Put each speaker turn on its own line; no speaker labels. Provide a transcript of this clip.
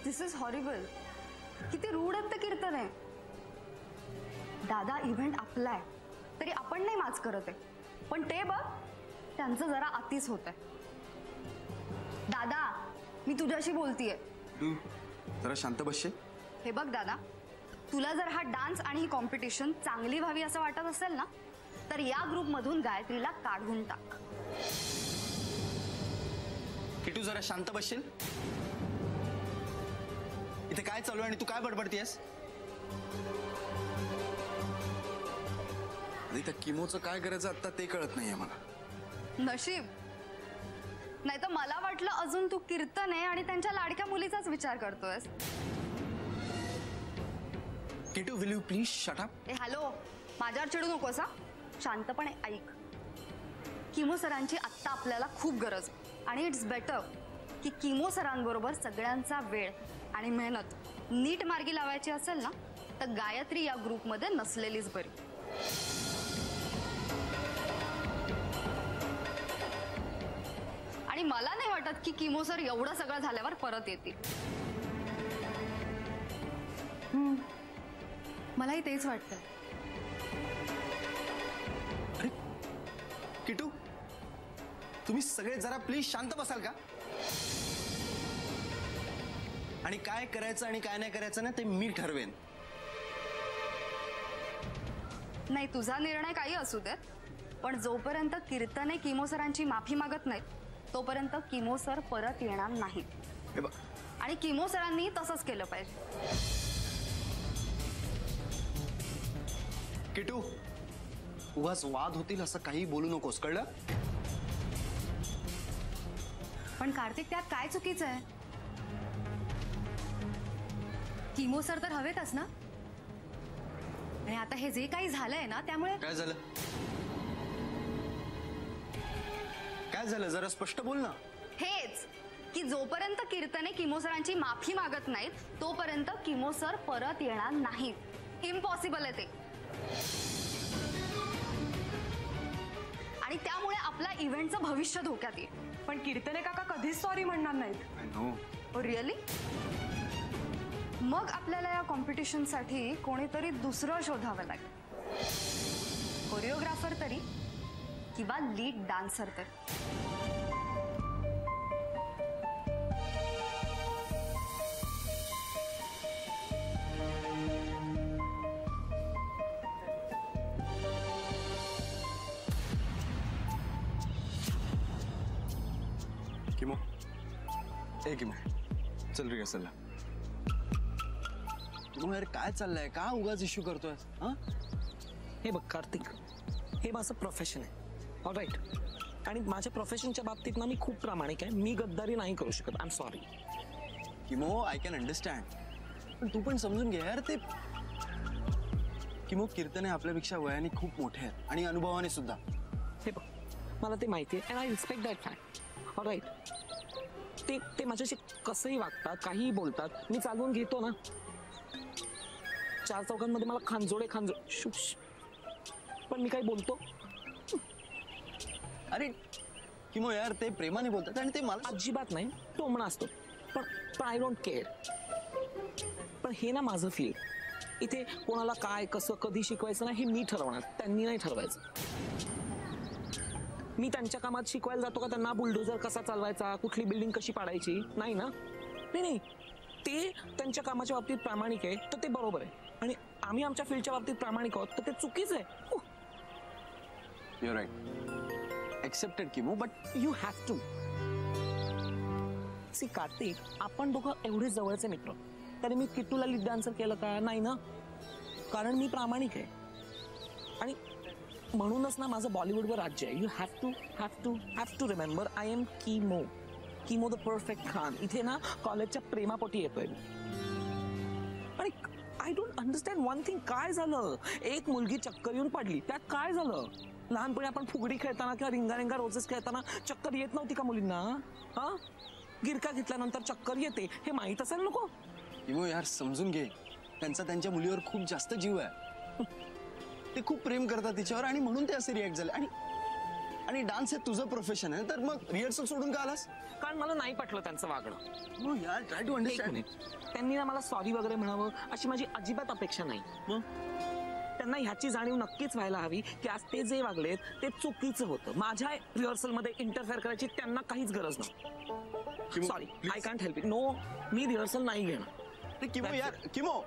This is horrible. किती रूढ आहेत ते कीर्तन आहे. दादा इव्हेंट आपला आहे तरी आपण नाही माच करत आहे, पण ते बघ त्यांचं जरा अतिच होत आहे. दादा मी तुझ्याशी बोलतीये.
तू जरा शांत बसशील?
हे बघ दादा, तुला जर हा डान्स आणि ही कॉम्पिटिशन चांगली व्हावी असं वाटत असेल ना, तर या ग्रुपमधून गायत्रीला काढून टाक.
किटू जरा शांत बसशील? इथे काय चालू आहे आणि तू काय बडबडतीयस? आणि त्या किमोचं काय करायचं आता ते कळत नाहीये मला.
नशीब नाही तर मला वाटलं अजून तू कीर्तन आहे आणि त्यांच्या लाडक्या मुलीचाच विचार करतोयस.
Kittu will you please shut up?
ए हॅलो, माझ्यावर चिडू नकोस हा. शांतपणे ऐक. किमो सरांची आत्ता आपल्याला खूप गरज आहे आणि इट्स बेटर की किमो सरांबरोबर सगळ्यांचा वेळ आणि मेहनत नीट मार्गी लावायची असेल ना, तर गायत्री या ग्रुपमध्ये नसलेलीच बरी. आणि मला नाही वाटत की किमो सर एवढं सगळं झाल्यावर परत येतील. मलाही तेच वाटतं.
अरे किटू, तुम्ही सगळे जरा प्लीज शांत बसाल का? आणि काय करायचं आणि काय नाही करायचं ना ते मी ठरवेन.
नाही, तुझा निर्णय काही असू देत, पण जोपर्यंत कीर्तने किमो सरांची माफी मागत नाहीत तोपर्यंत किमो सर परत येणार नाहीत. आणि किमो सरांनी तसंच केलं पाहिजे.
किटू, उगाच वाद होतील असं काही बोलू नकोस, कळलं?
पण कार्तिक, त्यात काय चुकीचं आहे? किमो सर तर हवेतच ना. आणि आता हे जे काही झालंय ना त्यामुळे.
काय झालं? काय झालं जरा स्पष्ट बोल ना.
हेच की जोपर्यंत कीर्तने किमो सरांची माफी मागत नाहीत तोपर्यंत किमो सर परत येणार नाहीत. इम्पॉसिबल आहे ते. आणि त्यामुळे आपल्या इव्हेंटचं भविष्य धोक्यात येईल.
पण कीर्तने काका कधीच सॉरी म्हणणार नाहीत.
I know.
Oh really? मग आपल्याला या कॉम्पिटिशनसाठी कोणीतरी दुसरं शोधावं लागेल. कोरिओग्राफर तरी किंवा लीड डान्सर तरी.
किमो, ए किमो, चल रिहर्सलला. किमो यार काय चाललंय? का उगाच इश्यू करतोय? हा,
हे बघ कार्तिक, हे माझं प्रोफेशन आहे, ऑलराईट. आणि माझ्या प्रोफेशनच्या बाबतीत ना मी खूप प्रामाणिक आहे. मी गद्दारी नाही करू शकत. I am sorry.
Kimo, I can understand, पण तू पण समजून घे यार. ते किमो, कीर्तने आपल्यापेक्षा वयाने खूप मोठे आहेत आणि अनुभवाने सुद्धा.
हे बघ, मला ते माहिती आहे and I respect that fact, all right. ते माझ्याशी कसंही वागतात, काहीही बोलतात, मी चालवून घेतो ना. चार चौकांमध्ये मला खांजोडे शुश, पण मी काही बोलतो?
अरे किमो यार, ते प्रेमाने बोलतात आणि ते मला
अजिबात नाही. टोमणा असतो, पण आय डोंट केअर. पण हे ना माझं फील्ड. इथे कोणाला काय कसं कधी शिकवायचं ना हे मी ठरवणार, त्यांनी नाही ठरवायचं. मी त्यांच्या कामात शिकवायला जातो का त्यांना बुलडोझर कसा चालवायचा, कुठली बिल्डिंग कशी पाडायची? नाही ना. नाही, ते त्यांच्या कामाच्या बाबतीत प्रामाणिक आहे तर ते बरोबर आहे. आणि आम्ही आमच्या फील्डच्या बाबतीत प्रामाणिक आहोत तर ते चुकीचं आहे.
You right, accepted Kimo, but
you have to see. Kartik, आपण दोघं एवढे जवळचे मित्र, तरी मी किट्टूला लीड डान्सर केलं का? नाही ना, कारण मी प्रामाणिक आहे. आणि म्हणूनच ना माझं बॉलिवूडवर राज्य आहे. You have to remember, I am Kimo the perfect Khan. इथे ना कॉलेजच्या प्रेमापोटी येतोय मी. आणि I don't understand one thing. काय झालं? एक मुलगी चक्कर येऊन पडली, त्यात काय झालं? लहानपणी आपण फुगडी खेळताना किंवा रिंगा रोजेस खेळताना चक्कर येत नव्हती का मुलींना? हा, गिरका घेतल्यानंतर चक्कर येते हे माहित असेल नको?
किमो यार, समजून घे. त्यांच्या मुलीवर खूप जास्त जीव आहे. ते खूप प्रेम करतात तिच्यावर आणि म्हणून ते असे रिॲक्ट झाले. आणि डान्स हे तुझं प्रोफेशन आहे तर मग रिहर्सल सोडून का आलास?
कारण मला नाही पटलं त्यांचं वागणं.
हो यार, ट्राय टू
एक
अंडरस्टँड.
मिनिट, त्यांनी ना मला सॉरी वगैरे म्हणावं अशी माझी अजिबात अपेक्षा नाही. त्यांना ह्याची जाणीव नक्कीच व्हायला हवी की आज ते जे वागलेत ते चुकीचं होतं. माझ्या रिहर्सल मध्ये इंटरफेअर करायची त्यांना काहीच गरज नाही. Sorry, I can't help it. No, me rehearsal नाही घेणार.
किमो यार, किमो